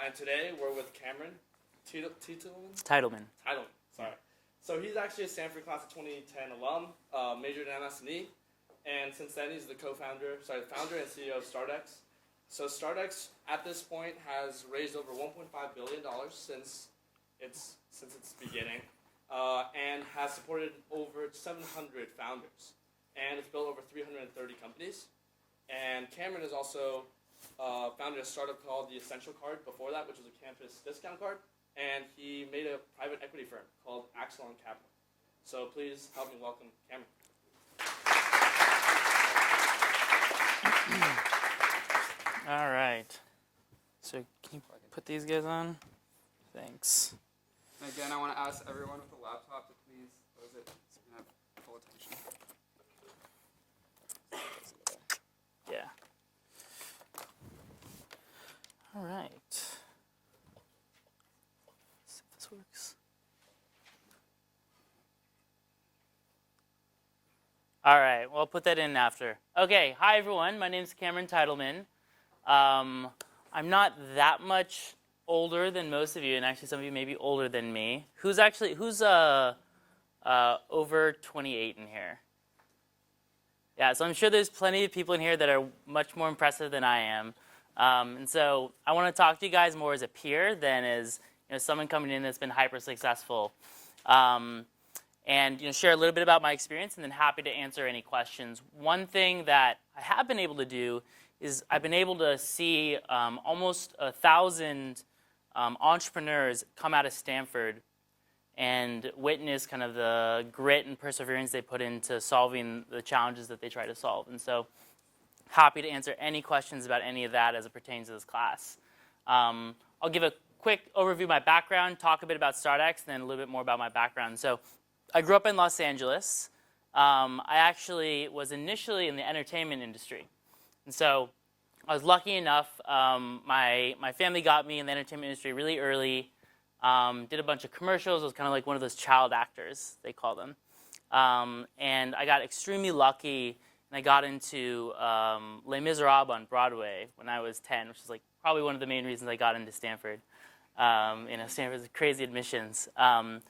And today we're with Cameron Teitelman? Teitelman. Teitelman, sorry. So he's actually a Stanford class of 2010 alum, majored in MS&E, and since then he's the founder and CEO of StartX. So StartX at this point has raised over $1.5 billion since its beginning, and has supported over 700 founders, and it's built over 330 companies. And Cameron has also founded a startup called the Essential Card before that, which was a campus discount card, and he made a private equity firm called Axelon Capital. So please help me welcome Cameron. All right. So can you put these guys on? Thanks. And again, I want to ask everyone with a laptop to please close it so you can have full attention. Yeah. All right. Let's see if this works. All right. Well, I'll put that in after. Okay. Hi, everyone. My name is Cameron Teitelman. I'm not that much older than most of you, and actually some of you may be older than me. Who's over 28 in here? Yeah, so I'm sure there's plenty of people in here that are much more impressive than I am. And so I want to talk to you guys more as a peer than as someone coming in that's been hyper successful. And share a little bit about my experience, and then happy to answer any questions. One thing that I have been able to do is I've been able to see almost 1,000 entrepreneurs come out of Stanford and witness kind of the grit and perseverance they put into solving the challenges that they try to solve. And so happy to answer any questions about any of that as it pertains to this class. I'll give a quick overview of my background, talk a bit about StartX, and then a little bit more about my background. So I grew up in Los Angeles. I actually was initially in the entertainment industry. And so I was lucky enough, my family got me in the entertainment industry really early, did a bunch of commercials. I was kind of like one of those child actors, they call them. And I got extremely lucky, and I got into Les Miserables on Broadway when I was 10, which is like probably one of the main reasons I got into Stanford. Stanford's crazy admissions. And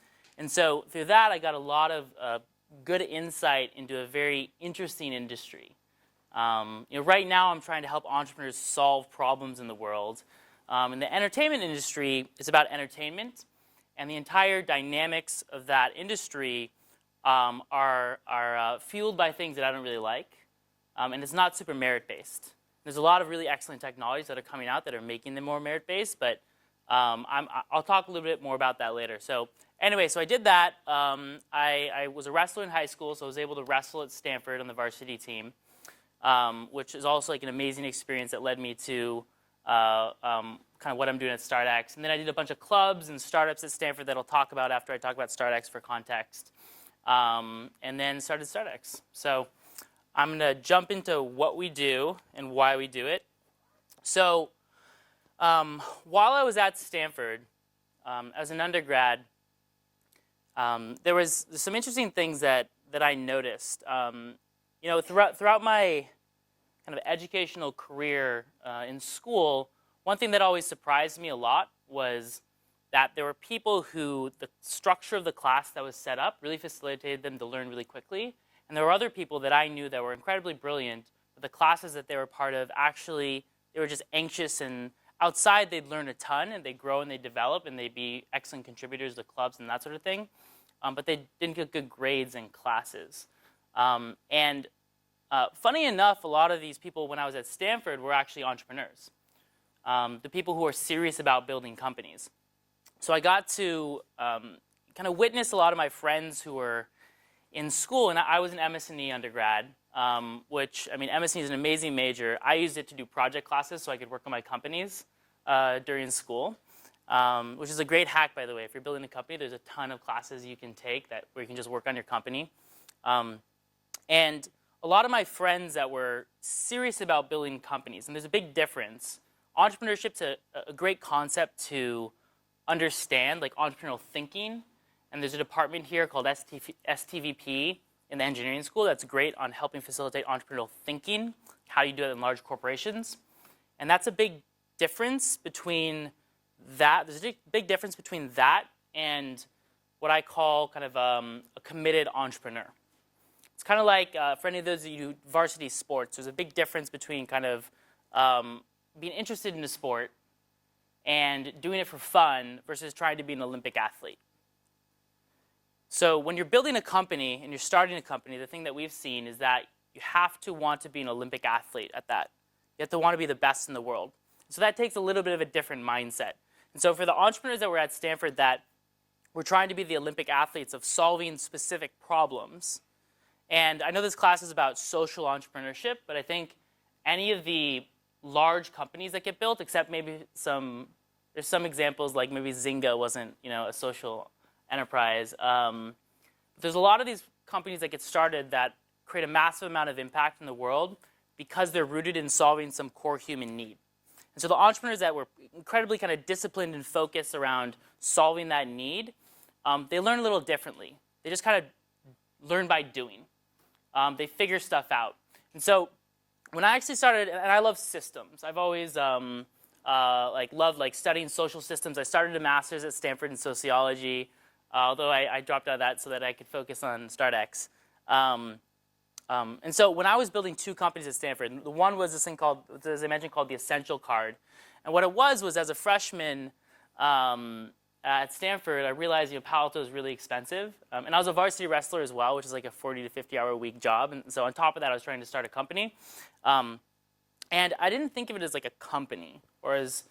so through that, I got a lot of good insight into a very interesting industry. Right now, I'm trying to help entrepreneurs solve problems in the world. In the entertainment industry, it's about entertainment, and the entire dynamics of that industry are fueled by things that I don't really like, and it's not super merit-based. There's a lot of really excellent technologies that are coming out that are making them more merit-based, but I'll talk a little bit more about that later. So anyway, so I did that. I was a wrestler in high school, so I was able to wrestle at Stanford on the varsity team. Which is also like an amazing experience that led me to kind of what I'm doing at StartX. And then I did a bunch of clubs and startups at Stanford that I'll talk about after I talk about StartX for context. And then started StartX. So I'm going to jump into what we do and why we do it. So while I was at Stanford, as an undergrad, there was some interesting things that I noticed. Throughout my kind of educational career in school, one thing that always surprised me a lot was that there were people who the structure of the class that was set up really facilitated them to learn really quickly. And there were other people that I knew that were incredibly brilliant, but the classes that they were part of, actually, they were just anxious, and outside they'd learn a ton, and they'd grow and they'd develop, and they'd be excellent contributors to clubs and that sort of thing. But they didn't get good grades in classes. Funny enough, a lot of these people when I was at Stanford were actually entrepreneurs, the people who are serious about building companies. So I got to kind of witness a lot of my friends who were in school, and I was an MS&E undergrad, which, MS&E is an amazing major. I used it to do project classes so I could work on my companies during school, which is a great hack, by the way. If you're building a company, there's a ton of classes you can take where you can just work on your company. And a lot of my friends that were serious about building companies, and there's a big difference. Entrepreneurship's a great concept to understand, like entrepreneurial thinking. And there's a department here called STVP in the engineering school that's great on helping facilitate entrepreneurial thinking, how you do it in large corporations. And that's a big difference between there's a big difference between that and what I call kind of a committed entrepreneur. It's kind of like, for any of those of you who do varsity sports, there's a big difference between kind of being interested in a sport and doing it for fun versus trying to be an Olympic athlete. So when you're building a company and you're starting a company, the thing that we've seen is that you have to want to be an Olympic athlete at that. You have to want to be the best in the world. So that takes a little bit of a different mindset. And so for the entrepreneurs that were at Stanford that were trying to be the Olympic athletes of solving specific problems, and I know this class is about social entrepreneurship, but I think any of the large companies that get built, except maybe there's some examples like maybe Zynga wasn't, a social enterprise. There's a lot of these companies that get started that create a massive amount of impact in the world because they're rooted in solving some core human need. And so the entrepreneurs that were incredibly kind of disciplined and focused around solving that need, they learn a little differently. They just kind of learn by doing. They figure stuff out. And so when I actually started, and I love systems. I've always loved studying social systems. I started a master's at Stanford in sociology, although I dropped out of that so that I could focus on StartX. And so when I was building two companies at Stanford, the one was this thing called, as I mentioned, called the Essential Card. And what it was as a freshman at Stanford, I realized Palo Alto is really expensive. And I was a varsity wrestler as well, which is like a 40 to 50 hour a week job. And so on top of that, I was trying to start a company. And I didn't think of it as like a company or as,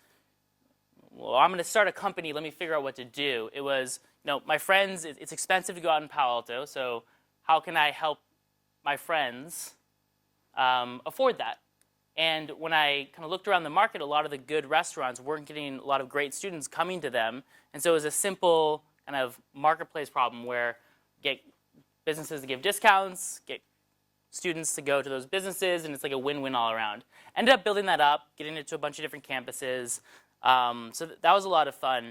well, I'm going to start a company. Let me figure out what to do. It was, my friends, it's expensive to go out in Palo Alto. So how can I help my friends afford that? And when I kind of looked around the market, a lot of the good restaurants weren't getting a lot of great students coming to them. And so it was a simple kind of marketplace problem where get businesses to give discounts, get students to go to those businesses, and it's like a win-win all around. Ended up building that up, getting it to a bunch of different campuses. So that was a lot of fun.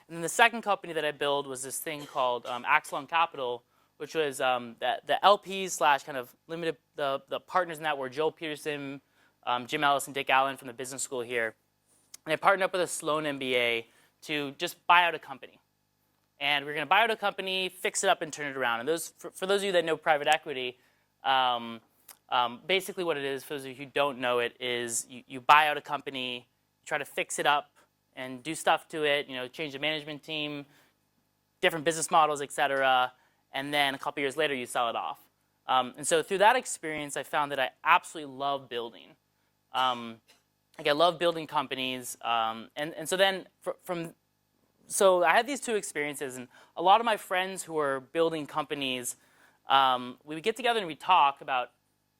And then the second company that I built was this thing called Axelon Capital, which was the LPs / kind of limited, the partners in that were Joel Peterson, Jim Ellis, and Dick Allen from the business school here. And I partnered up with a Sloan MBA to just buy out a company. And we're going to buy out a company, fix it up, and turn it around. And those, for those of you that know private equity, basically what it is, for those of you who don't know it, is you buy out a company, you try to fix it up, and do stuff to it, change the management team, different business models, et cetera, and then a couple years later you sell it off. And so through that experience, I found that I absolutely love building. I love building companies, and so then so I had these two experiences, and a lot of my friends who were building companies, we would get together and we'd talk about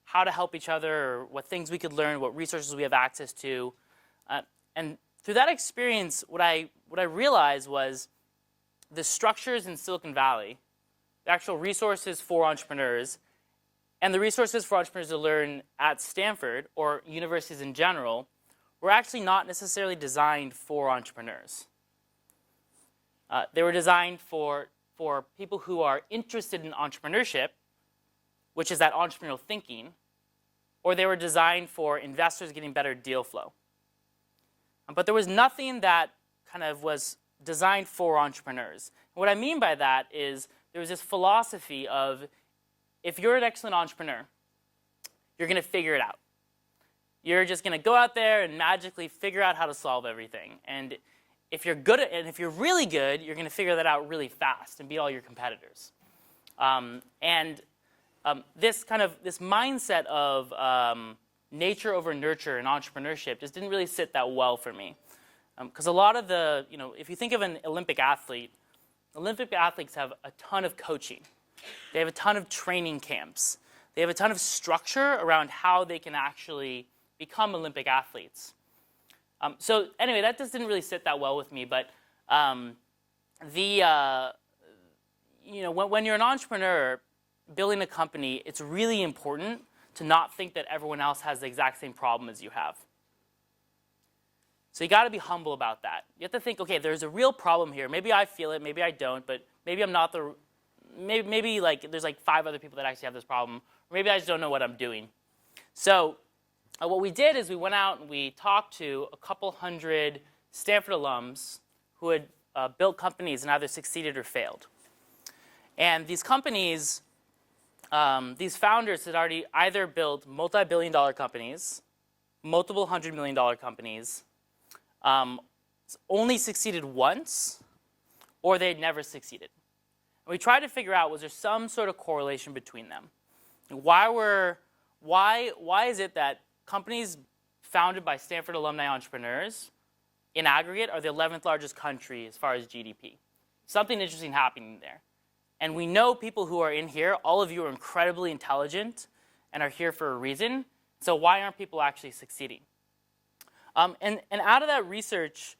how to help each other, or what things we could learn, what resources we have access to, and through that experience, what I realized was the structures in Silicon Valley, the actual resources for entrepreneurs, and the resources for entrepreneurs to learn at Stanford or universities in general were actually not necessarily designed for entrepreneurs. They were designed for people who are interested in entrepreneurship, which is that entrepreneurial thinking, or they were designed for investors getting better deal flow. But there was nothing that kind of was designed for entrepreneurs. What I mean by that is there was this philosophy of, if you're an excellent entrepreneur, you're going to figure it out. You're just going to go out there and magically figure out how to solve everything. And if you're good at it, and if you're really good, you're going to figure that out really fast and beat all your competitors. This mindset of nature over nurture in entrepreneurship just didn't really sit that well for me. Because a lot of the, if you think of an Olympic athletes have a ton of coaching. They have a ton of training camps. They have a ton of structure around how they can actually become Olympic athletes. So anyway, that just didn't really sit that well with me. But when you're an entrepreneur building a company, it's really important to not think that everyone else has the exact same problem as you have. So you got to be humble about that. You have to think, okay, there's a real problem here. Maybe I feel it, maybe I don't, but maybe I'm not the. Maybe there's 5 other people that actually have this problem, or maybe I just don't know what I'm doing. So what we did is we went out and we talked to a couple hundred Stanford alums who had built companies and either succeeded or failed. And these companies, these founders had already either built multi-billion-dollar companies, multiple $100-million companies, only succeeded once, or they'd never succeeded. And we tried to figure out, was there some sort of correlation between them? Why is it that companies founded by Stanford alumni entrepreneurs, in aggregate, are the 11th largest country as far as GDP? Something interesting happening there. And we know people who are in here, all of you are incredibly intelligent and are here for a reason. So why aren't people actually succeeding? And out of that research,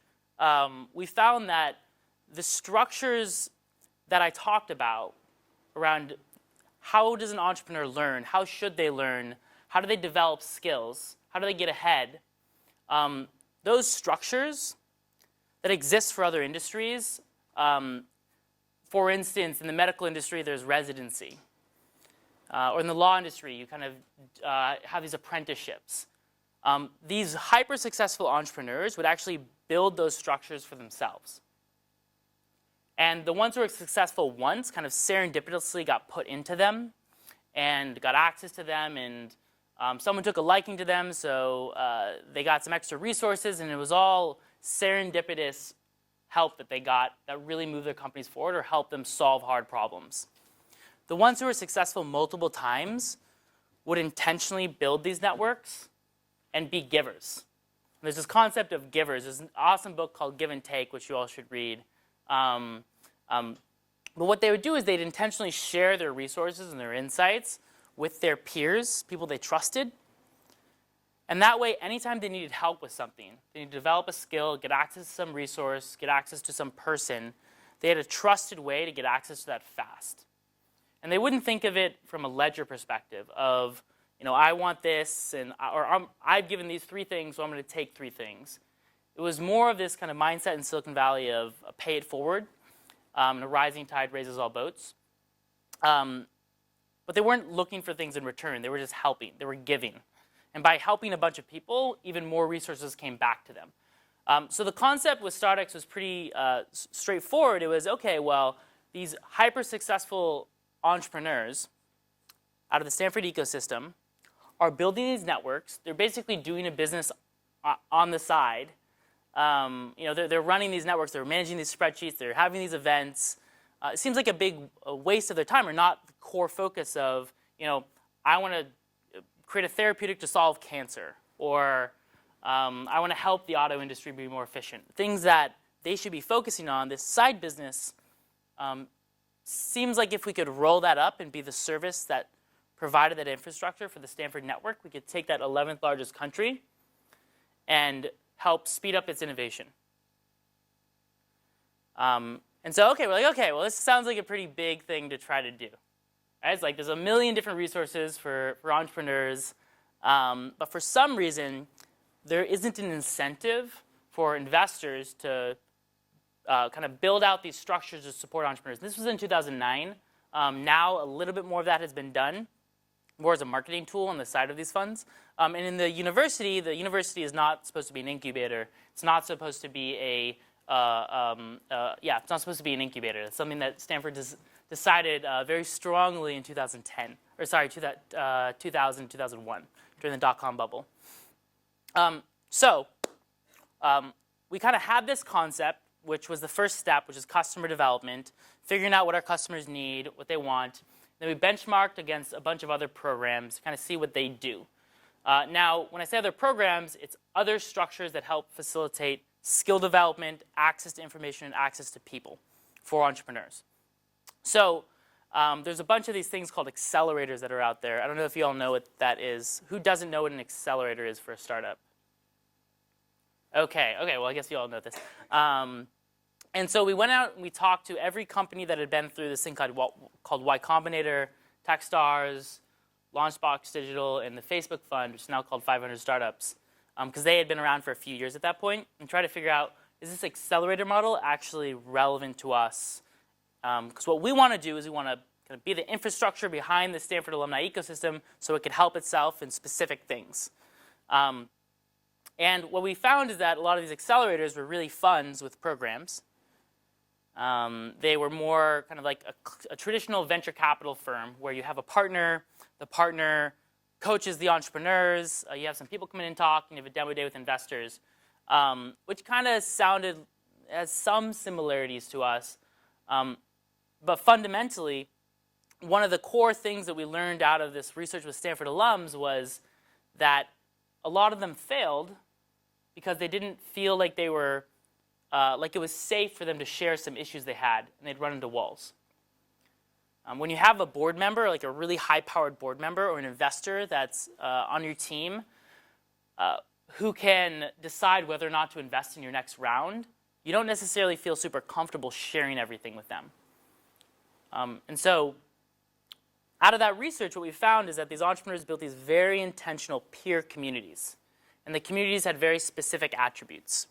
we found that the structures that I talked about around how does an entrepreneur learn, how should they learn, how do they develop skills, how do they get ahead, those structures that exist for other industries, for instance, in the medical industry, there's residency. Or in the law industry, you kind of have these apprenticeships. These hyper-successful entrepreneurs would actually build those structures for themselves. And the ones who were successful once kind of serendipitously got put into them and got access to them, and someone took a liking to them, so they got some extra resources, and it was all serendipitous help that they got that really moved their companies forward or helped them solve hard problems. The ones who were successful multiple times would intentionally build these networks and be givers. There's this concept of givers. There's an awesome book called Give and Take, which you all should read. But what they would do is they'd intentionally share their resources and their insights with their peers, people they trusted. And that way, anytime they needed help with something, they needed to develop a skill, get access to some resource, get access to some person, they had a trusted way to get access to that fast. And they wouldn't think of it from a ledger perspective of, I want this, or I've given these 3 things, so I'm going to take 3 things. It was more of this kind of mindset in Silicon Valley of pay it forward, and a rising tide raises all boats. But they weren't looking for things in return. They were just helping. They were giving. And by helping a bunch of people, even more resources came back to them. So the concept with StartX was pretty straightforward. It was, okay, well, these hyper-successful entrepreneurs out of the Stanford ecosystem are building these networks. They're basically doing a business on the side. They're running these networks. They're managing these spreadsheets. They're having these events. It seems like a big waste of their time, or not the core focus of, I want to create a therapeutic to solve cancer, or I want to help the auto industry be more efficient. Things that they should be focusing on, this side business, seems like if we could roll that up and be the service that provided that infrastructure for the Stanford network, we could take that 11th largest country and help speed up its innovation. And so, okay, we're like, okay, well, this sounds like a pretty big thing to try to do. Right? It's like there's a million different resources for entrepreneurs, but for some reason, there isn't an incentive for investors to kind of build out these structures to support entrepreneurs. This was in 2009. Now, a little bit more of that has been done, more as a marketing tool on the side of these funds. And in the university is not supposed to be an incubator. It's not supposed to be a it's not supposed to be an incubator. It's something that Stanford decided very strongly in 2010, or sorry, 2001, during the dot-com bubble. We kind of had this concept, which was the first step, which is customer development, figuring out what our customers need, what they want. Then we benchmarked against a bunch of other programs to kind of see what they do. Now, when I say other programs, it's other structures that help facilitate skill development, access to information, and access to people for entrepreneurs. So there's a bunch of these things called accelerators that are out there. I don't know if you all know what that is. Who doesn't know what an accelerator is for a startup? Okay, well, I guess you all know this. And so we went out and we talked to every company that had been through this thing called Y Combinator, Techstars, Launchbox Digital, and the Facebook Fund, which is now called 500 Startups, because they had been around for a few years at that point, and try to figure out, is this accelerator model actually relevant to us? Because what we want to do is we want to kind of be the infrastructure behind the Stanford alumni ecosystem so it could help itself in specific things. And what we found is that a lot of these accelerators were really funds with programs, They were more kind of like a traditional venture capital firm where you have a partner, the partner coaches the entrepreneurs, you have some people come in and talk, and you have a demo day with investors, which kind of sounded as some similarities to us. But fundamentally, one of the core things that we learned out of this research with Stanford alums was that a lot of them failed because they didn't feel like they were, like it was safe for them to share some issues they had, and they'd run into walls. When you have a board member, like a really high-powered board member or an investor that's on your team who can decide whether or not to invest in your next round, you don't necessarily feel super comfortable sharing everything with them. And so out of that research, what we found is that these entrepreneurs built these very intentional peer communities. And the communities had very specific attributes.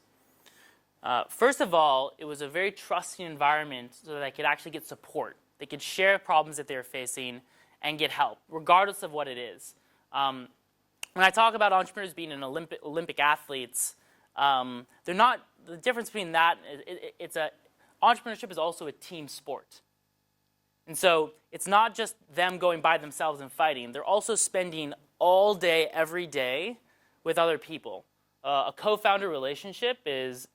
First of all, it was a very trusting environment so that they could actually get support. They could share problems that they were facing and get help, regardless of what it is. When I talk about entrepreneurs being an Olympic athletes, they're not, the difference between that, entrepreneurship is also a team sport. And so it's not just them going by themselves and fighting. They're also spending all day, every day with other people. A co-founder relationship is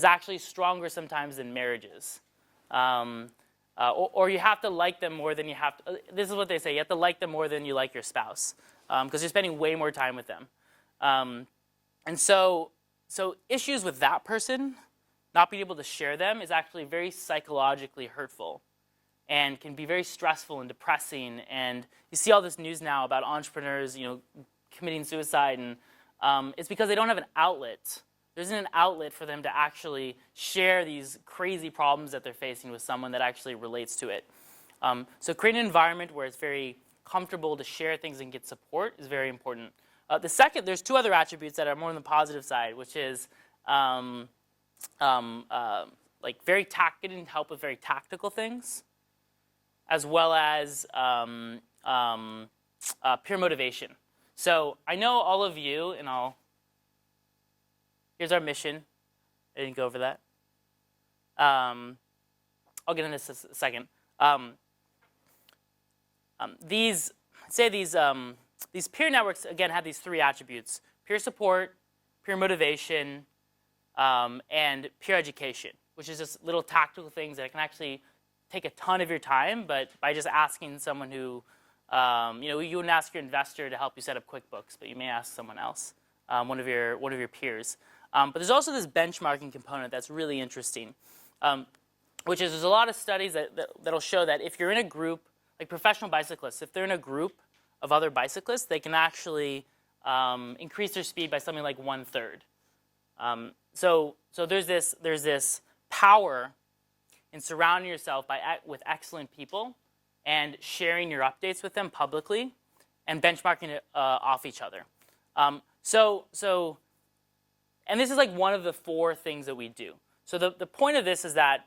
actually stronger sometimes than marriages. Or you have to like them more than you have to, this is what they say, you have to like them more than you like your spouse, because you're spending way more time with them. And so issues with that person, not being able to share them, is actually very psychologically hurtful and can be very stressful and depressing. And you see all this news now about entrepreneurs, committing suicide, and it's because they don't have an outlet. There isn't an outlet for them to actually share these crazy problems that they're facing with someone that actually relates to it. So creating an environment where it's very comfortable to share things and get support is very important. The second, there's two other attributes that are more on the positive side, which is like getting help with very tactical things, as well as peer motivation. So I know all of you, and here's our mission. I didn't go over that. I'll get into this in a second. These peer networks, again, have these three attributes: peer support, peer motivation, and peer education, which is just little tactical things that can actually take a ton of your time, but by just asking someone who, you wouldn't ask your investor to help you set up QuickBooks, but you may ask someone else, one of your peers. But there's also this benchmarking component that's really interesting, which is there's a lot of studies that'll show that if you're in a group, like professional bicyclists, if they're in a group of other bicyclists, they can actually increase their speed by something like 1/3. So there's this power in surrounding yourself with excellent people and sharing your updates with them publicly and benchmarking it off each other. And this is like one of the 4 things that we do. So the point of this is that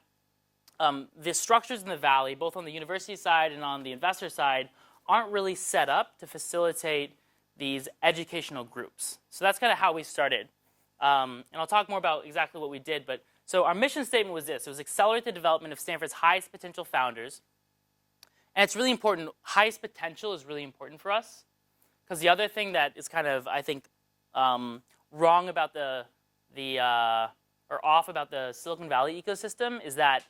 the structures in the Valley, both on the university side and on the investor side, aren't really set up to facilitate these educational groups. So that's kind of how we started. And I'll talk more about exactly what we did. But so our mission statement was this. It was accelerate the development of Stanford's highest potential founders. And it's really important. Highest potential is really important for us. Because the other thing that is kind of, I think, wrong about or off about the Silicon Valley ecosystem is that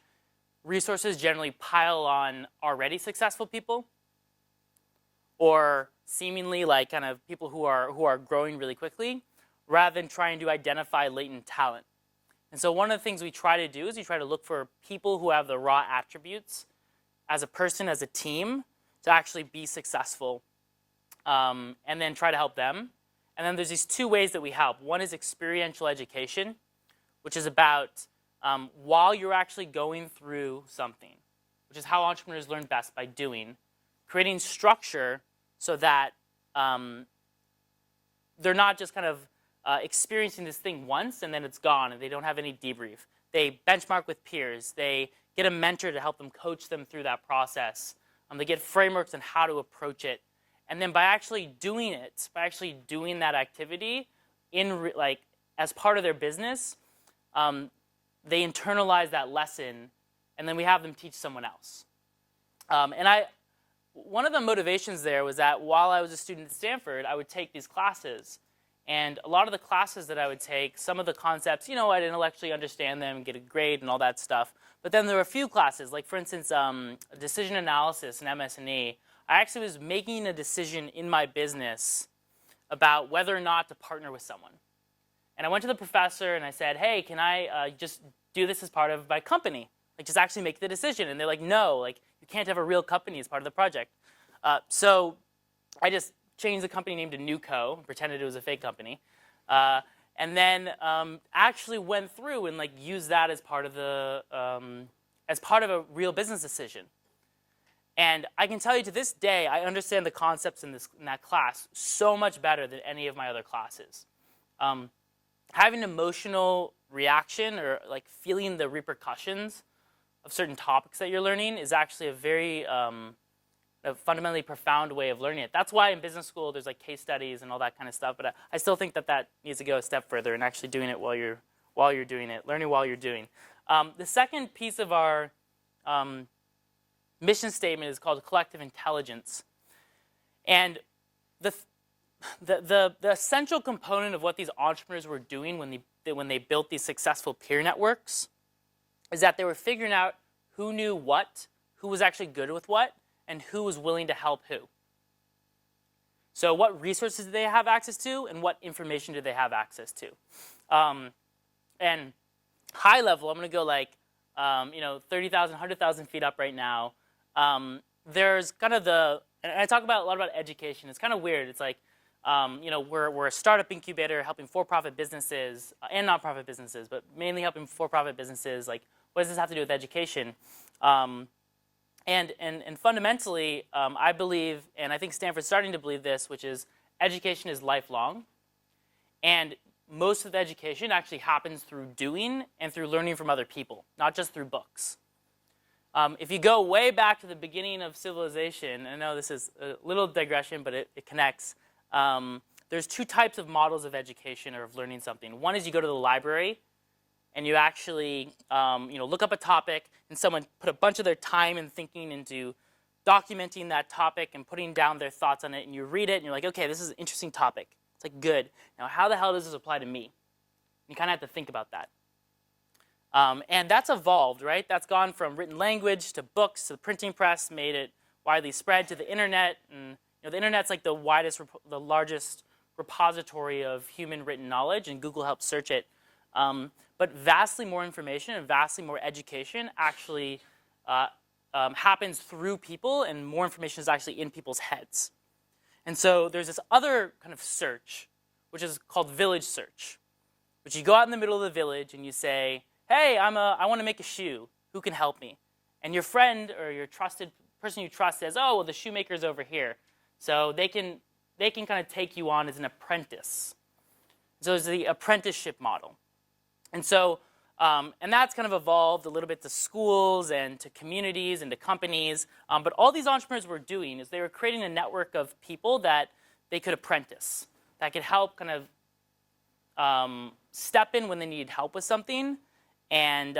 resources generally pile on already successful people, or seemingly like kind of people who are growing really quickly, rather than trying to identify latent talent. And so one of the things we try to do is we try to look for people who have the raw attributes as a person, as a team, to actually be successful, and then try to help them. And then there's these 2 ways that we help. One is experiential education, which is about while you're actually going through something, which is how entrepreneurs learn best, by doing, creating structure so that they're not just kind of experiencing this thing once and then it's gone and they don't have any debrief. They benchmark with peers. They get a mentor to help them, coach them through that process. They get frameworks on how to approach it. And then by actually doing it, by actually doing that activity as part of their business, they internalize that lesson, and then we have them teach someone else. One of the motivations there was that while I was a student at Stanford, I would take these classes. And a lot of the classes that I would take, some of the concepts, I'd intellectually understand them and get a grade and all that stuff. But then there were a few classes, like for instance, decision analysis in MS&E. I actually was making a decision in my business about whether or not to partner with someone. And I went to the professor and I said, hey, can I just do this as part of my company? Like, just actually make the decision. And they're like, no, like, you can't have a real company as part of the project. So I just changed the company name to Nuco, pretended it was a fake company, and then actually went through and like used that as part of the as part of a real business decision. And I can tell you to this day, I understand the concepts in that class so much better than any of my other classes. Having emotional reaction or like feeling the repercussions of certain topics that you're learning is actually a very a fundamentally profound way of learning it. That's why in business school there's like case studies and all that kind of stuff. But I still think that needs to go a step further and actually doing it while you're doing it, learning while you're doing. The second piece of our mission statement is called collective intelligence, and the essential component of what these entrepreneurs were doing when they built these successful peer networks is that they were figuring out who knew what, who was actually good with what, and who was willing to help who. So what resources do they have access to, and what information do they have access to? And high level, I'm going to go like 30,000, 100,000 feet up right now. There's kind of and I talk a lot about education. It's kind of weird. It's like, we're a startup incubator helping for-profit businesses and non-profit businesses, but mainly helping for-profit businesses. Like, what does this have to do with education? And fundamentally, I believe, and I think Stanford's starting to believe this, which is education is lifelong. And most of the education actually happens through doing and through learning from other people, not just through books. If you go way back to the beginning of civilization, I know this is a little digression, but it connects. There's two types of models of education or of learning something. One is you go to the library, and you actually look up a topic, and someone put a bunch of their time and thinking into documenting that topic and putting down their thoughts on it, and you read it, and you're like, okay, this is an interesting topic. It's like, good. Now, how the hell does this apply to me? You kind of have to think about that. And that's evolved, right? That's gone from written language to books to the printing press, made it widely spread to the internet. And the internet's like the largest repository of human written knowledge, and Google helps search it. But vastly more information and vastly more education actually happens through people, and more information is actually in people's heads. And so there's this other kind of search, which is called village search, which you go out in the middle of the village and you say, hey, I want to make a shoe. Who can help me? And your friend or your trusted person you trust says, oh, well, the shoemaker's over here. So they can kind of take you on as an apprentice. So it's the apprenticeship model. And so, and that's kind of evolved a little bit to schools and to communities and to companies. But all these entrepreneurs were doing is they were creating a network of people that they could apprentice, that could help kind of step in when they needed help with something, and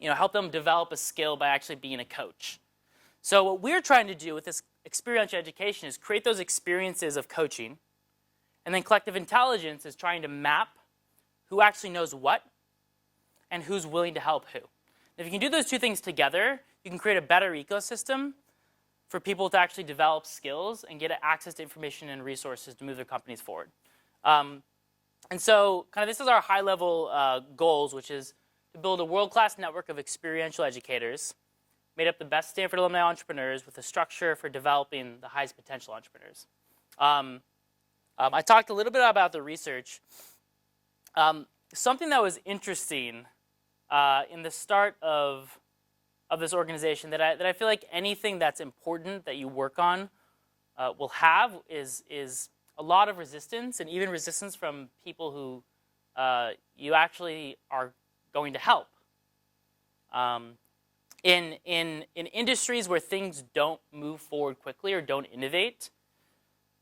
help them develop a skill by actually being a coach. So what we're trying to do with this experiential education is create those experiences of coaching, and then collective intelligence is trying to map who actually knows what and who's willing to help who. If you can do those two things together, you can create a better ecosystem for people to actually develop skills and get access to information and resources to move their companies forward. And so kind of this is our high-level goals, which is to build a world-class network of experiential educators made up the best Stanford alumni entrepreneurs with a structure for developing the highest potential entrepreneurs. I talked a little bit about the research. Something that was interesting in the start of this organization that I feel like anything that's important that you work on will have is a lot of resistance, and even resistance from people who you actually are going to help. In industries where things don't move forward quickly or don't innovate,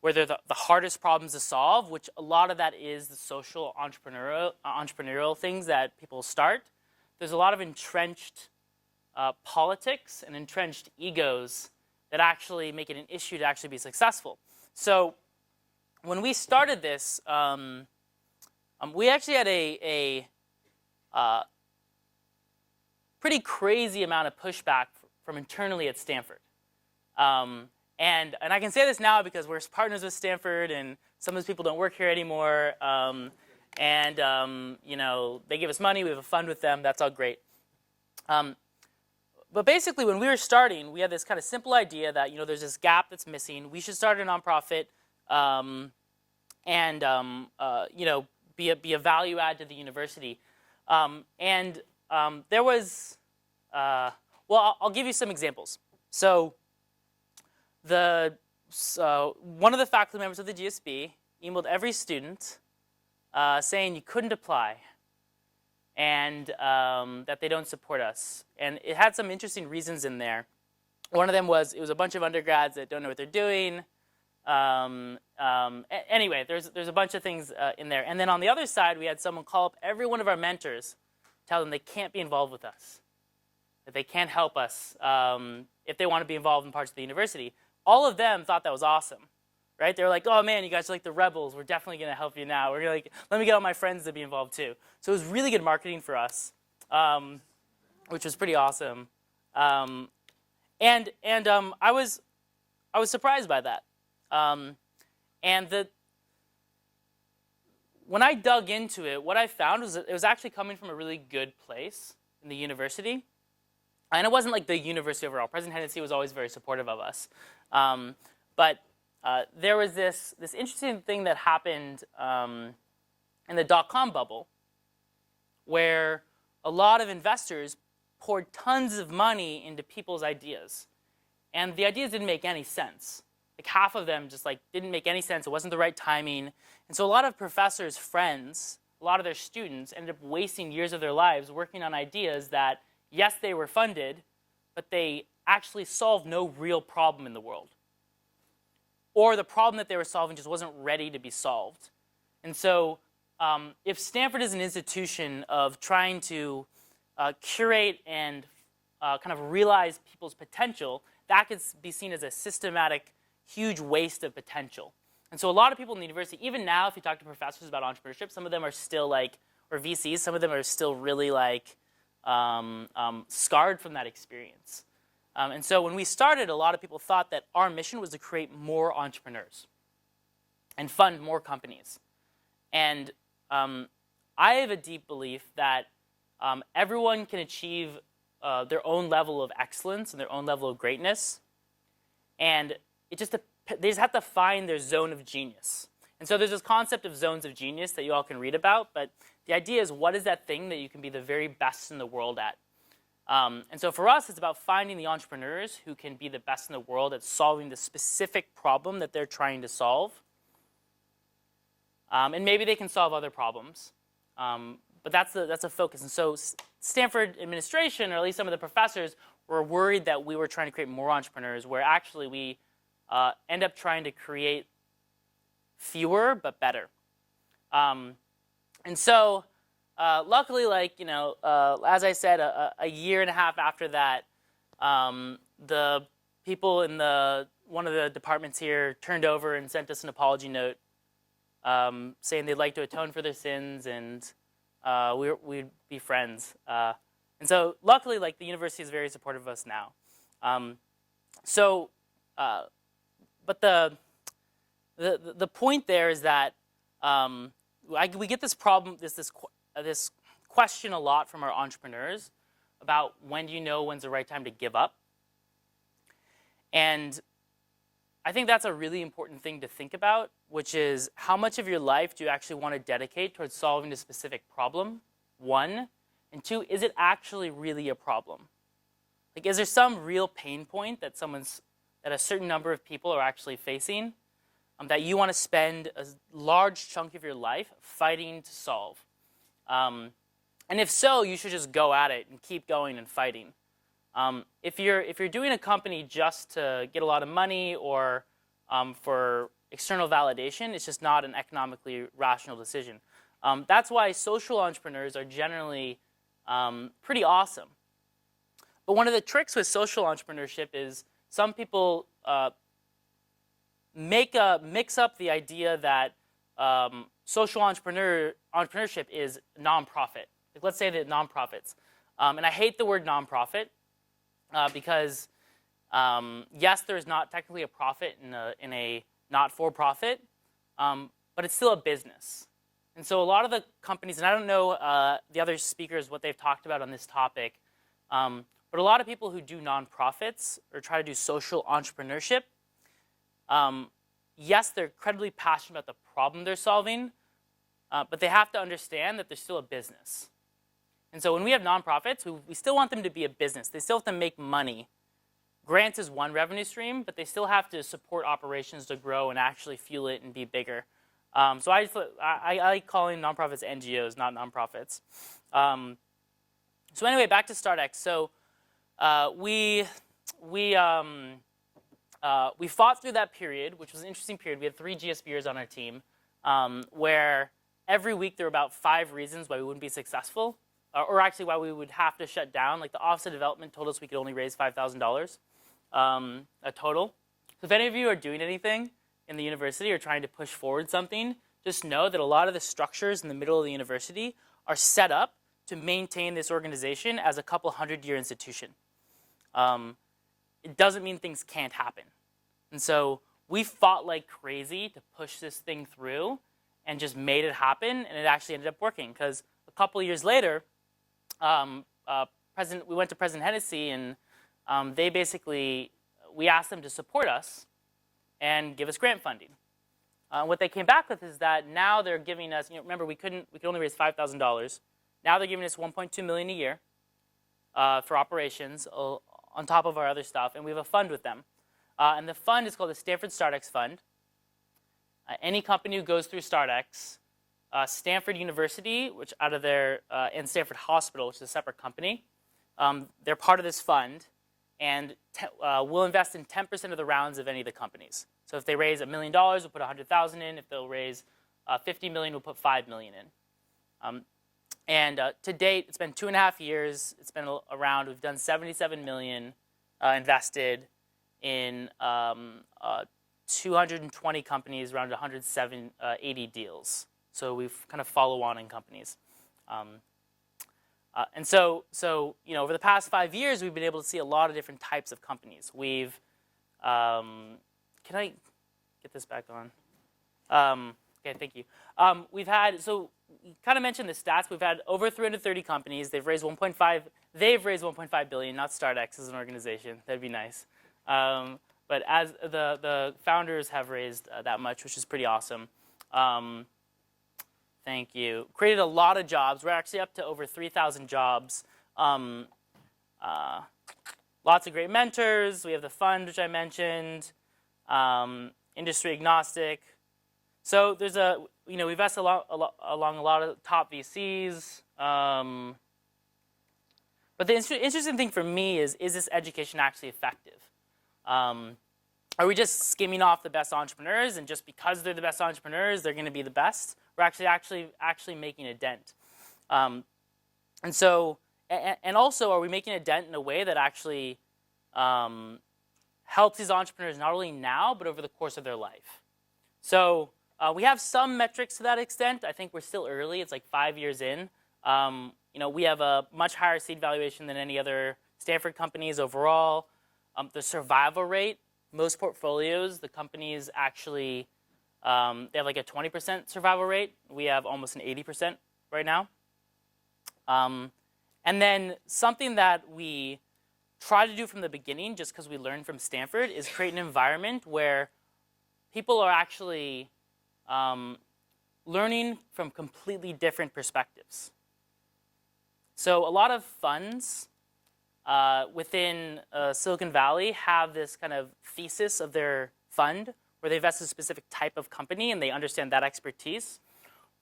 where they're the hardest problems to solve, which a lot of that is the social entrepreneurial things that people start. There's a lot of entrenched politics and entrenched egos that actually make it an issue to actually be successful. So when we started this, we actually had a pretty crazy amount of pushback from internally at Stanford. And I can say this now because we're partners with Stanford, and some of those people don't work here anymore. You know, they give us money. We have a fund with them. That's all great. But basically, when we were starting, we had this kind of simple idea that, you know, there's this gap that's missing. We should start a nonprofit you know, be a value add to the university. There was, well, I'll give you some examples. So one of the faculty members of the GSB emailed every student saying you couldn't apply and that they don't support us. And it had some interesting reasons in there. One of them was it was a bunch of undergrads that don't know what they're doing. Anyway, there's a bunch of things in there. And then on the other side, we had someone call up every one of our mentors, tell them they can't be involved with us, that they can't help us if they want to be involved in parts of the university. All of them thought that was awesome, right? They were like, oh man, you guys are like the rebels. We're definitely going to help you now. We're like, let me get all my friends to be involved too. So it was really good marketing for us, which was pretty awesome. I was surprised by that. When I dug into it, what I found was that it was actually coming from a really good place in the university. And it wasn't like the university overall. President Hennessy was always very supportive of us. But there was this interesting thing that happened in the dot-com bubble where a lot of investors poured tons of money into people's ideas. And the ideas didn't make any sense. Like half of them just like didn't make any sense. It wasn't the right timing. And so a lot of professors' friends, a lot of their students ended up wasting years of their lives working on ideas that, yes, they were funded, but they actually solved no real problem in the world. Or the problem that they were solving just wasn't ready to be solved. And so if Stanford is an institution of trying to curate and kind of realize people's potential, that could be seen as a systematic, huge waste of potential. And so a lot of people in the university, even now, if you talk to professors about entrepreneurship, some of them are still like, or VCs, some of them are still really like scarred from that experience. And so when we started, a lot of people thought that our mission was to create more entrepreneurs and fund more companies. And I have a deep belief that everyone can achieve their own level of excellence and their own level of greatness. And they just have to find their zone of genius. And so there's this concept of zones of genius that you all can read about. But the idea is, what is that thing that you can be the very best in the world at? And so for us, it's about finding the entrepreneurs who can be the best in the world at solving the specific problem that they're trying to solve. And maybe they can solve other problems. But that's a focus. And so Stanford administration, or at least some of the professors, were worried that we were trying to create more entrepreneurs, where actually we end up trying to create fewer but better. And so luckily, like, you know, as I said, a year and a half after that, the people in one of the departments here turned over and sent us an apology note saying they'd like to atone for their sins and we'd be friends. And so luckily, like, the university is very supportive of us now. But the point there is that we get this problem, this question a lot from our entrepreneurs about when do you know when's the right time to give up. And I think that's a really important thing to think about, which is how much of your life do you actually want to dedicate towards solving a specific problem, one, and two, is it actually really a problem? Like, is there some real pain point that a certain number of people are actually facing that you want to spend a large chunk of your life fighting to solve? And if so, you should just go at it and keep going and fighting. If you're doing a company just to get a lot of money or for external validation. It's just not an economically rational decision. That's why social entrepreneurs are generally pretty awesome. But one of the tricks with social entrepreneurship is some people mix up the idea that social entrepreneurship is nonprofit. Like, let's say that nonprofits. And I hate the word nonprofit because yes, there's not technically a profit in a not-for-profit, but it's still a business. And so a lot of the companies, and I don't know the other speakers what they've talked about on this topic, but a lot of people who do nonprofits or try to do social entrepreneurship, yes, they're incredibly passionate about the problem they're solving, but they have to understand that they're still a business. And so when we have nonprofits, we still want them to be a business. They still have to make money. Grants is one revenue stream, but they still have to support operations to grow and actually fuel it and be bigger. So I like calling nonprofits NGOs, not nonprofits. So anyway, back to StartX. So we fought through that period, which was an interesting period. We had 3 GSBers on our team, where every week there were about 5 reasons why we wouldn't be successful, or actually why we would have to shut down. Like the Office of Development told us we could only raise $5,000 a total. So if any of you are doing anything in the university or trying to push forward something, just know that a lot of the structures in the middle of the university are set up to maintain this organization as a couple 100-year institution. It doesn't mean things can't happen. And so we fought like crazy to push this thing through and just made it happen, and it actually ended up working because a couple of years later, we went to President Hennessy, and we asked them to support us and give us grant funding. What they came back with is that now they're giving us, remember we could only raise $5,000. Now they're giving us $1.2 million a year for operations on top of our other stuff, and we have a fund with them. And the fund is called the Stanford StartX Fund. Any company who goes through StartX, Stanford University, which out of their, and Stanford Hospital, which is a separate company, they're part of this fund, and we'll invest in 10% of the rounds of any of the companies. So if they raise $1 million, we'll put $100,000 in. If they'll raise $50 million, we'll put $5 million in. And to date, it's been 2.5 years. It's been around. We've done $77 million invested in 220 companies, around 180 deals. So we've kind of follow on in companies. And so over the past 5 years, we've been able to see a lot of different types of companies. We've, can I get this back on? Okay, thank you. We've had, so you kind of mentioned the stats. We've had over 330 companies. They've raised 1.5 billion, not StartX as an organization. That'd be nice. But as the founders have raised that much, which is pretty awesome. Thank you. Created a lot of jobs. We're actually up to over 3,000 jobs. Lots of great mentors. We have the fund, which I mentioned. Industry agnostic. So there's we invest along a lot of top VCs. But the interesting thing for me is this education actually effective? Are we just skimming off the best entrepreneurs, and just because they're the best entrepreneurs, they're going to be the best? We're actually making a dent. And so, and also, are we making a dent in a way that actually helps these entrepreneurs not only now, but over the course of their life? So we have some metrics to that extent. I think we're still early. It's like 5 years in. We have a much higher seed valuation than any other Stanford companies overall. The survival rate, most portfolios, the companies actually, they have like a 20% survival rate. We have almost an 80% right now. And then something that we try to do from the beginning, just because we learned from Stanford, is create an environment where people are actually learning from completely different perspectives. So a lot of funds within Silicon Valley have this kind of thesis of their fund where they invest in a specific type of company and they understand that expertise.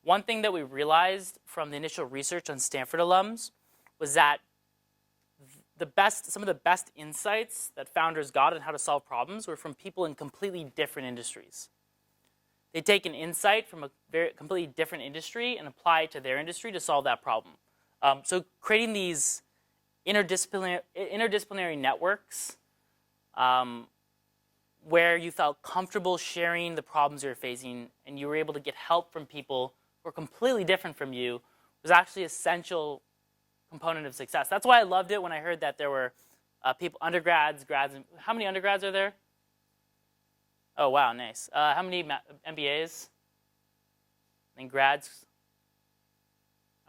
One thing that we realized from the initial research on Stanford alums was that some of the best insights that founders got on how to solve problems were from people in completely different industries. they take an insight from a completely different industry and apply it to their industry to solve that problem. So creating these interdisciplinary networks where you felt comfortable sharing the problems you were facing and you were able to get help from people who are completely different from you was actually an essential component of success. That's why I loved it when I heard that there were people, undergrads, grads. How many undergrads are there? Oh, wow, nice. How many MBAs? And grads?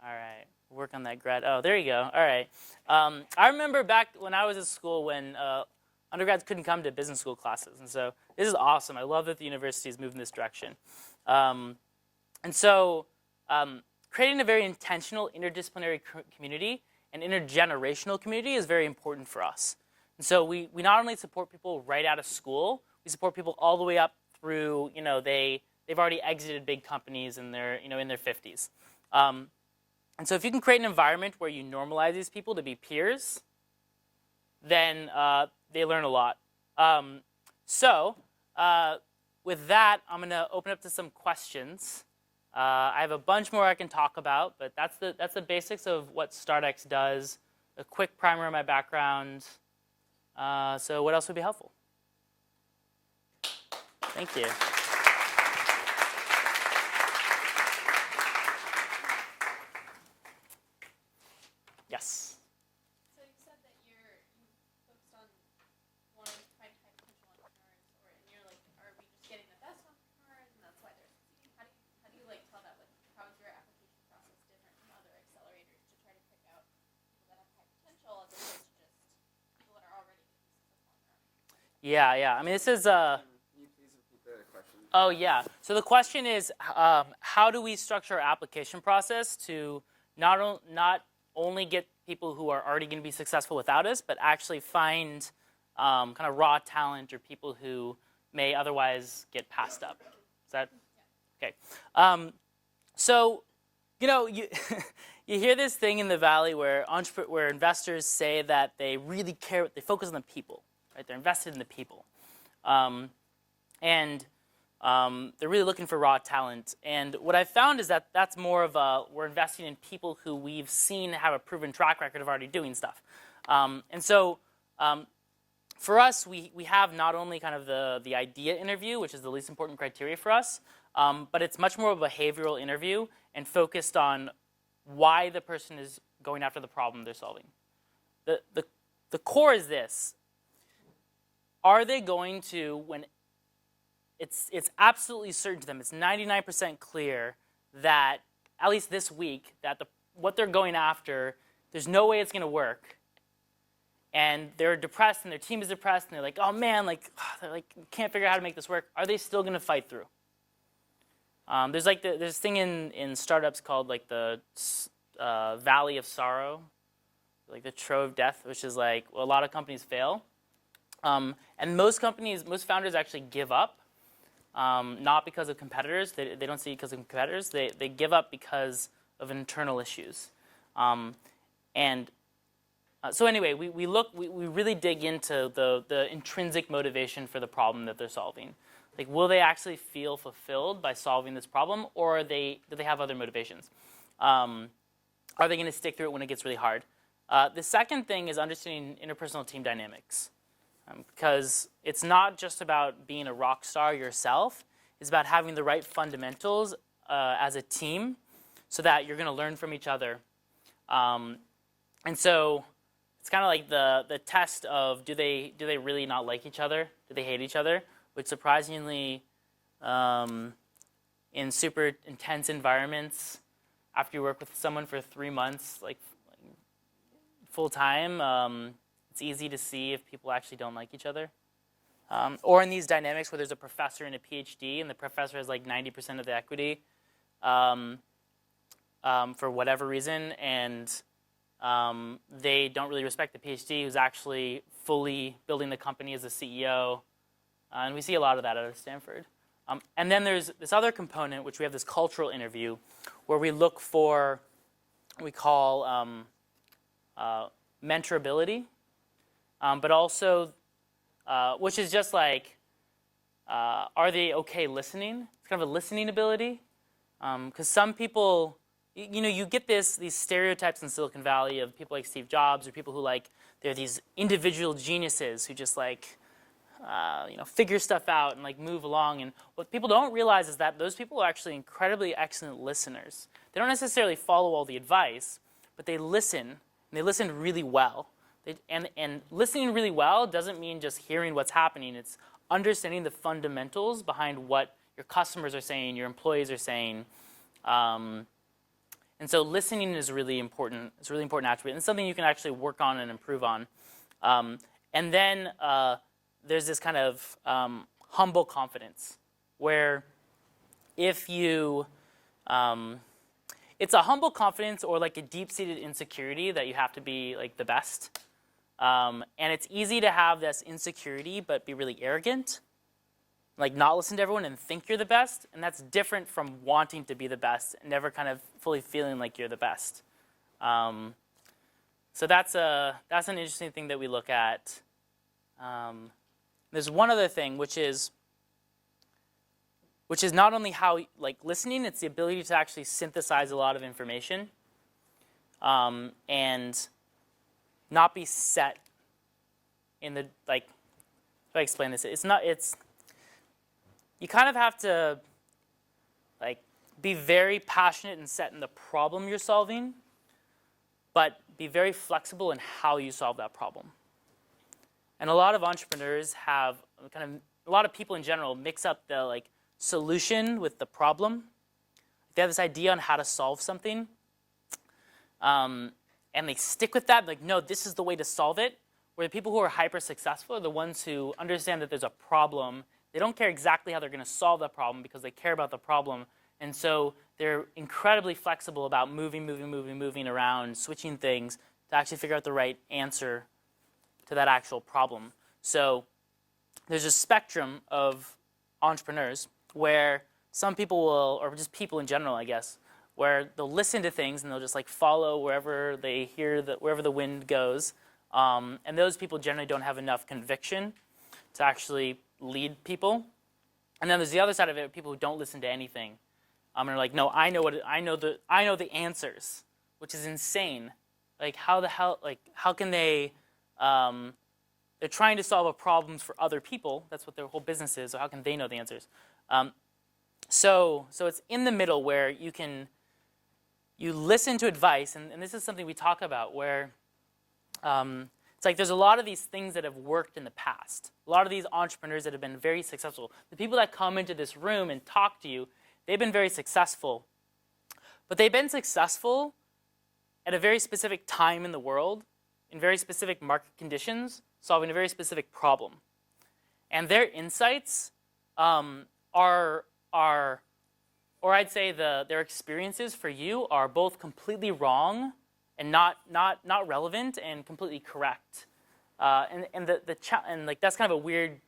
All right, work on that grad. Oh, there you go. All right. I remember back when I was in school when undergrads couldn't come to business school classes. And so this is awesome. I love that the university is moving this direction. And so creating a very intentional interdisciplinary community and intergenerational community is very important for us. And so we not only support people right out of school, we support people all the way up through, they've already exited big companies and they're, in their 50s. And so if you can create an environment where you normalize these people to be peers, then they learn a lot. With that, I'm going to open up to some questions. I have a bunch more I can talk about, but that's the basics of what StartX does, a quick primer of my background. So what else would be helpful? Thank you. Yes. So you said that you focused on wanting to find high potential entrepreneurs, and you're like, are we just getting the best entrepreneurs, and that's why they're succeeding? How do you tell that? How is your application process different from other accelerators to try to pick out people that have high potential as opposed to just people that are already going to be successful on their own? Yeah. I mean, this is. Can you please repeat the question? Oh yeah. So the question is, how do we structure our application process to not only get people who are already going to be successful without us, but actually find kind of raw talent or people who may otherwise get passed up. Is that okay? So, you you hear this thing in the Valley where investors say that they really care, they focus on the people, right? They're invested in the people, and they're really looking for raw talent. And what I've found is that that's more of we're investing in people who we've seen have a proven track record of already doing stuff. And so for us, we have not only kind of the idea interview, which is the least important criteria for us, but it's much more of a behavioral interview and focused on why the person is going after the problem they're solving. The core is this. Are they going to, when it's absolutely certain to them, it's 99% clear that, at least this week, that what they're going after, there's no way it's going to work. And they're depressed, and their team is depressed, and they're like, oh man, can't figure out how to make this work. Are they still going to fight through? There's this thing in startups called the Valley of Sorrow, like the Trove of Death, which is a lot of companies fail. And most founders actually give up. Not because of competitors. They don't see it because of competitors. They give up because of internal issues. So anyway, we really dig into the intrinsic motivation for the problem that they're solving. Will they actually feel fulfilled by solving this problem, or do they have other motivations? Are they going to stick through it when it gets really hard? The second thing is understanding interpersonal team dynamics. Because it's not just about being a rock star yourself. It's about having the right fundamentals as a team so that you're going to learn from each other. And so it's kind of like the test of do they really not like each other? Do they hate each other? Which surprisingly, in super intense environments, after you work with someone for 3 months, full time, it's easy to see if people actually don't like each other. Or in these dynamics where there's a professor and a PhD, and the professor has 90% of the equity for whatever reason, and they don't really respect the PhD who's actually fully building the company as a CEO. And we see a lot of that out of Stanford. And then there's this other component, which we have this cultural interview, where we look for what we call mentorability. But also, which is just are they okay listening? It's kind of a listening ability. Because some people, you get these stereotypes in Silicon Valley of people like Steve Jobs or people who they're these individual geniuses who just figure stuff out and move along. And what people don't realize is that those people are actually incredibly excellent listeners. They don't necessarily follow all the advice, but they listen, and they listen really well. And listening really well doesn't mean just hearing what's happening. It's understanding the fundamentals behind what your customers are saying, your employees are saying. And so listening is really important. It's a really important attribute. And it's something you can actually work on and improve on. And then there's this kind of humble confidence where if you, it's a humble confidence or a deep-seated insecurity that you have to be the best. And it's easy to have this insecurity but be really arrogant, not listen to everyone and think you're the best. And that's different from wanting to be the best and never kind of fully feeling like you're the best. So that's an interesting thing that we look at. There's one other thing, which is not only how listening, it's the ability to actually synthesize a lot of information and not be set in the if I explain this, you kind of have to be very passionate and set in the problem you're solving, but be very flexible in how you solve that problem. And a lot of entrepreneurs have a lot of people in general mix up the solution with the problem. They have this idea on how to solve something, and they stick with that. No, this is the way to solve it. Where the people who are hyper successful are the ones who understand that there's a problem. They don't care exactly how they're going to solve that problem because they care about the problem. And so they're incredibly flexible about moving around, switching things to actually figure out the right answer to that actual problem. So there's a spectrum of entrepreneurs where some people will, or just people in general, I guess, where they'll listen to things and they'll just follow wherever they hear wherever the wind goes. And those people generally don't have enough conviction to actually lead people. And then there's the other side of it, people who don't listen to anything. And are no, I know the answers, which is insane. How the hell, how can they, they're trying to solve a problem for other people. That's what their whole business is. So how can they know the answers? So it's in the middle where you listen to advice, and this is something we talk about where it's there's a lot of these things that have worked in the past. A lot of these entrepreneurs that have been very successful. The people that come into this room and talk to you, they've been very successful. But they've been successful at a very specific time in the world, in very specific market conditions, solving a very specific problem. And their insights or I'd say their experiences for you are both completely wrong and not relevant and completely correct. And that's kind of a weird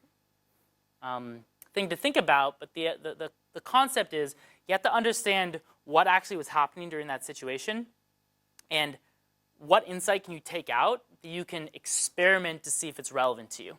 thing to think about, but the concept is you have to understand what actually was happening during that situation and what insight can you take out that you can experiment to see if it's relevant to you.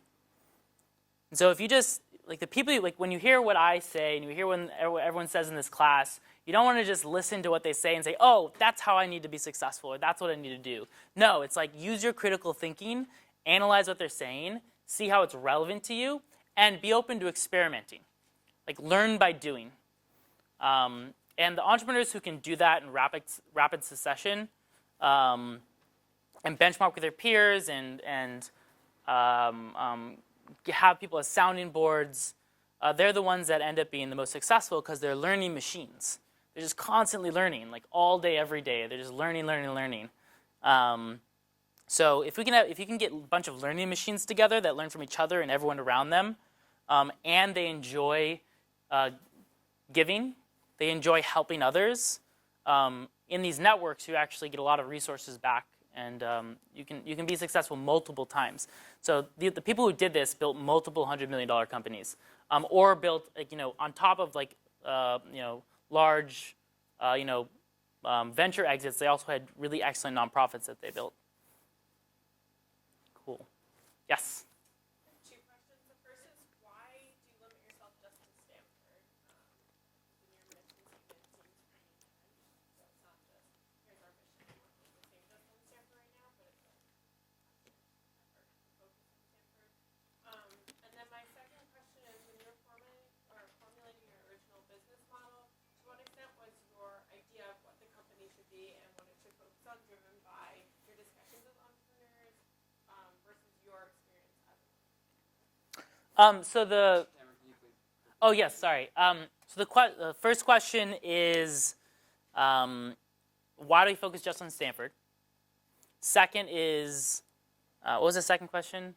And so if you just, the people, when you hear what I say and you hear what everyone says in this class, you don't want to just listen to what they say and say, oh, that's how I need to be successful, or that's what I need to do. No, it's use your critical thinking, analyze what they're saying, see how it's relevant to you, and be open to experimenting. Learn by doing. And the entrepreneurs who can do that in rapid succession and benchmark with their peers and have people as sounding boards, they're the ones that end up being the most successful because they're learning machines. They're just constantly learning, all day, every day. They're just learning. So if you can get a bunch of learning machines together that learn from each other and everyone around them, and they enjoy giving, they enjoy helping others, in these networks you actually get a lot of resources back, and you can be successful multiple times. So the people who did this built multiple $100 million companies, or built on top of large venture exits. They also had really excellent nonprofits that they built. Cool. Yes. Two questions. The first is, why do you limit yourself just to Stanford? So the Cameron, can you please? oh yes, sorry. So the first question is, why do we focus just on Stanford? Second is, what was the second question?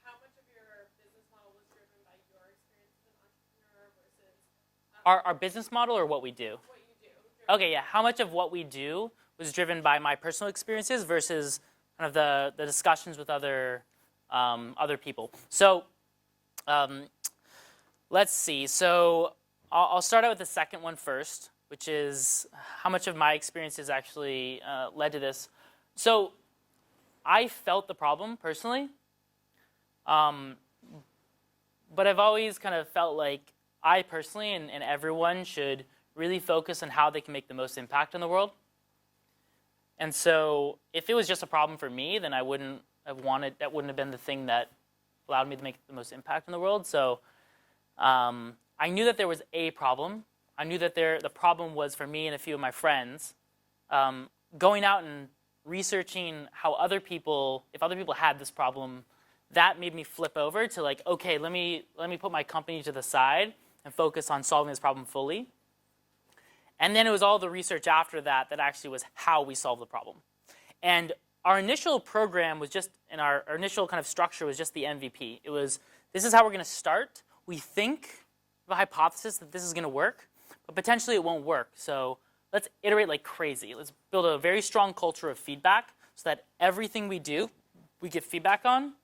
How much of your business model was driven by your experience as an entrepreneur versus Our business model or what we do? what you do? Okay, yeah. How much of what we do was driven by my personal experiences versus kind of the discussions with other people? So let's see. So I'll start out with the second one first, which is how much of my experiences actually led to this. So I felt the problem personally, but I've always kind of felt like I personally and everyone should really focus on how they can make the most impact in the world. And so if it was just a problem for me, then that wouldn't have been the thing that allowed me to make the most impact in the world. So I knew that there was a problem. I knew that the problem was for me and a few of my friends going out and researching how if other people had this problem. That made me flip over to like, okay, let me put my company to the side and focus on solving this problem fully. And then it was all the research after that that actually was how we solved the problem. And our initial program was just, and our initial kind of structure was just the MVP. It was, this is how we're going to start. We think of a hypothesis that this is going to work, but potentially it won't work. So let's iterate like crazy. Let's build a very strong culture of feedback so that everything we do, we get feedback on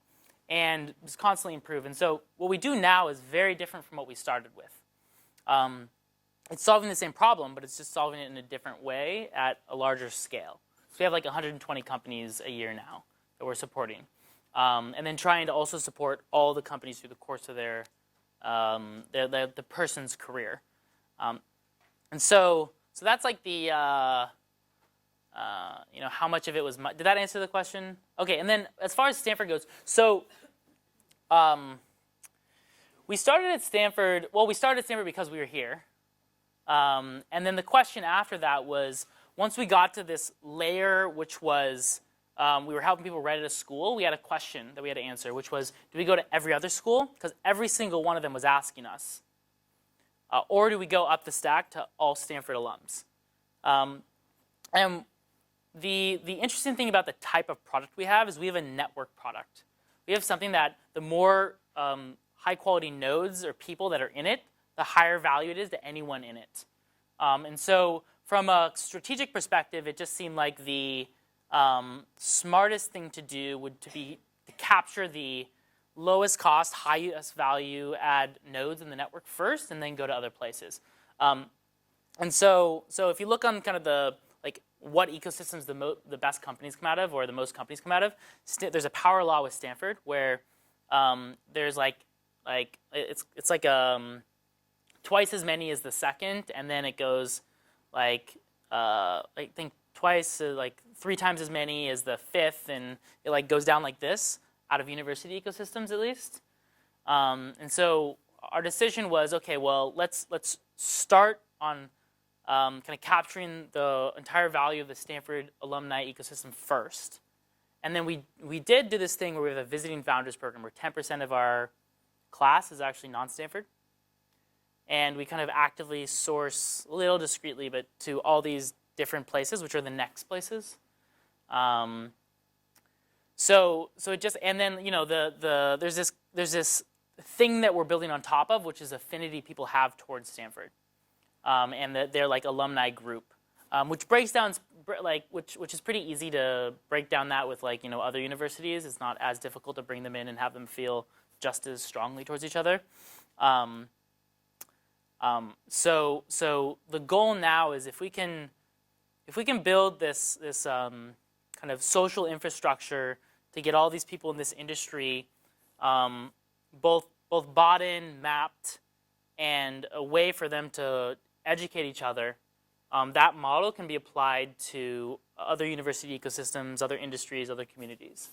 and just constantly improve. And so what we do now is very different from what we started with. It's solving the same problem, but it's just solving it in a different way at a larger scale. So we have like 120 companies a year now that we're supporting. And then trying to also support all the companies through the course of the person's career. And so that's like the, how much of it was, did that answer the question? Okay, and then as far as Stanford goes, so we started at Stanford because we were here. And then the question after that was, once we got to this layer, which was, we were helping people right out of school, we had a question that we had to answer, which was, do we go to every other school? Because every single one of them was asking us. Or do we go up the stack to all Stanford alums? And the interesting thing about the type of product we have is we have a network product. We have something that the more high-quality nodes or people that are in it, the higher value it is to anyone in it. And so from a strategic perspective, it just seemed like the smartest thing to do would be to capture the lowest cost, highest value add nodes in the network first, and then go to other places. And so if you look on kind of the what ecosystems the best companies come out of, or the most companies come out of, there's a power law with Stanford where there's it's like twice as many as the second, and then it goes I think twice, like 3 times as many as the fifth, and it goes down like this out of university ecosystems at least. And so our decision was, okay, well let's start on kind of capturing the entire value of the Stanford alumni ecosystem first. And then we did do this thing where we have a visiting founders program where 10% of our class is actually non-Stanford. And we kind of actively source, a little discreetly, but to all these different places, which are the next places. So it just, and then there's this thing that we're building on top of, which is affinity people have towards Stanford, and their alumni group, which breaks down which is pretty easy to break down that with other universities. It's not as difficult to bring them in and have them feel just as strongly towards each other. So the goal now is if we can build this kind of social infrastructure to get all these people in this industry both bought in, mapped, and a way for them to educate each other, that model can be applied to other university ecosystems, other industries, other communities.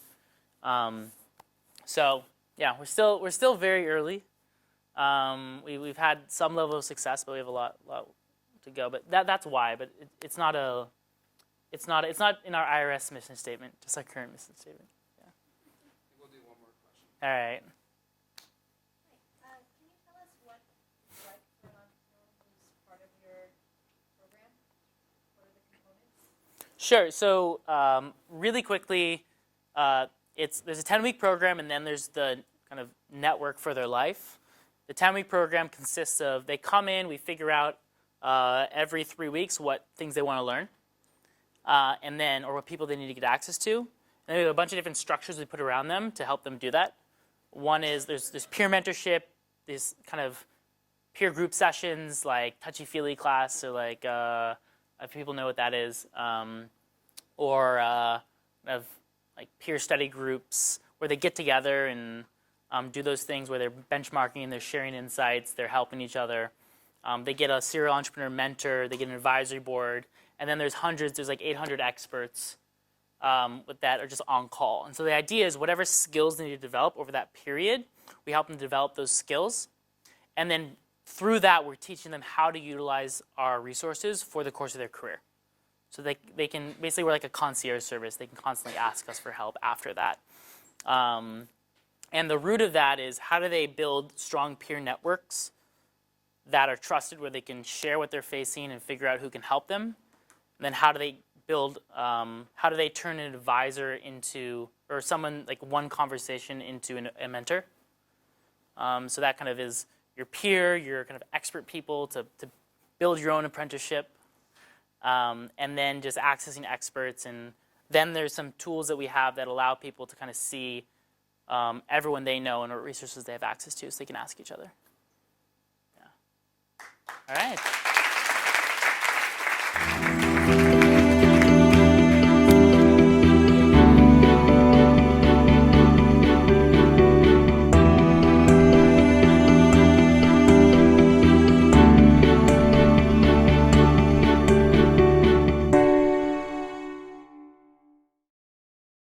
So yeah, we're still very early. We've had some level of success, but we have a lot to go. But that's why. But it's not in our IRS mission statement, just our current mission statement. Yeah. We'll do one more question. All right. Sure. So really quickly, there's a 10-week program, and then there's the kind of network for their life. The 10-week program consists of they come in, we figure out every 3 weeks what things they want to learn, and then or what people they need to get access to. And then we have a bunch of different structures we put around them to help them do that. One is there's peer mentorship, these kind of peer group sessions like touchy-feely class, so like if people know what that is, or of like peer study groups where they get together and do those things where they're benchmarking and they're sharing insights, they're helping each other. They get a serial entrepreneur mentor, they get an advisory board, and then there's like 800 experts with that are just on call. And so the idea is whatever skills they need to develop over that period, we help them develop those skills. And then through that, we're teaching them how to utilize our resources for the course of their career. So they can, basically we're like a concierge service. They can constantly ask us for help after that. And the root of that is how do they build strong peer networks that are trusted where they can share what they're facing and figure out who can help them. And then how do they turn an advisor into, or someone, like one conversation into a mentor. So that kind of is your peer, your kind of expert people to build your own apprenticeship. And then just accessing experts. And then there's some tools that we have that allow people to kind of see everyone they know and what resources they have access to so they can ask each other. Yeah. All right.